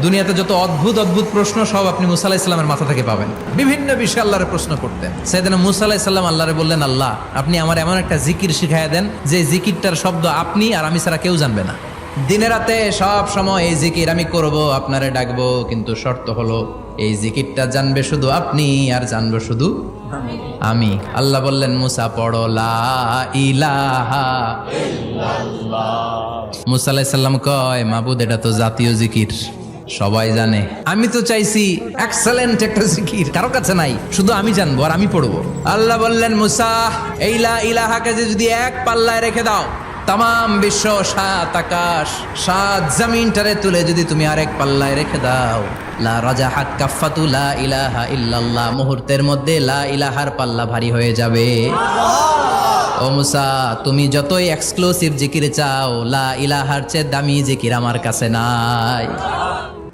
দুনিয়াতে যত অদ্ভুত অদ্ভুত প্রশ্ন সব আপনি মুসা আলাহিস সাল্লামের মাথা থেকে পাবেন। বিভিন্ন বিষয়ে আল্লাহরে প্রশ্ন করতেন। সেদিন মুসা আলাহিস সাল্লাম আল্লাহরে বললেন, আল্লাহ আপনি আমার এমন একটা জিকির শিখাইয়া দেন যে জিকিরটার শব্দ আপনি আর আমি ছাড়া কেউ জানবে না। দিনে রাতে সব সময় এই জিকির আমি করব, আপনারে ডাকবো, কিন্তু শর্ত হলো এই জিকিরটা জানবে শুধু আপনি আর জানবো শুধু আমি। আল্লাহ বললেন, মুসা পড়ো লা ইলাহা ইল্লাল্লাহ। মুসা আলাইহিস সালাম কয়, মাবুদ এটা তো জাতীয় জিকির, সবাই জানে। আমি তো চাইছি এক্সেলেন্ট একটা জিকির, কারো কাছে নাই, শুধু আমি জানবো আর আমি পড়বো। আল্লাহ বললেন, মুসা এই লা ইলাহাকে যদি এক পাল্লায় রেখে দাও, তাম বিশ্ব, 7 আকাশ 7 জমিনটারে তুলে যদি তুমি আরেক পাল্লায় রেখে দাও, লা রাজাহাত কাফাতু লা ইলাহা ইল্লাল্লাহ, মুহূর্তের মধ্যে লা ইলাহার পাল্লা ভারী হয়ে যাবে। ও মুসা, তুমি যতই এক্সক্লুসিভ জিকির চাও, লা ইলাহার চেয়ে দামি জিকির আমার কাছে নাই।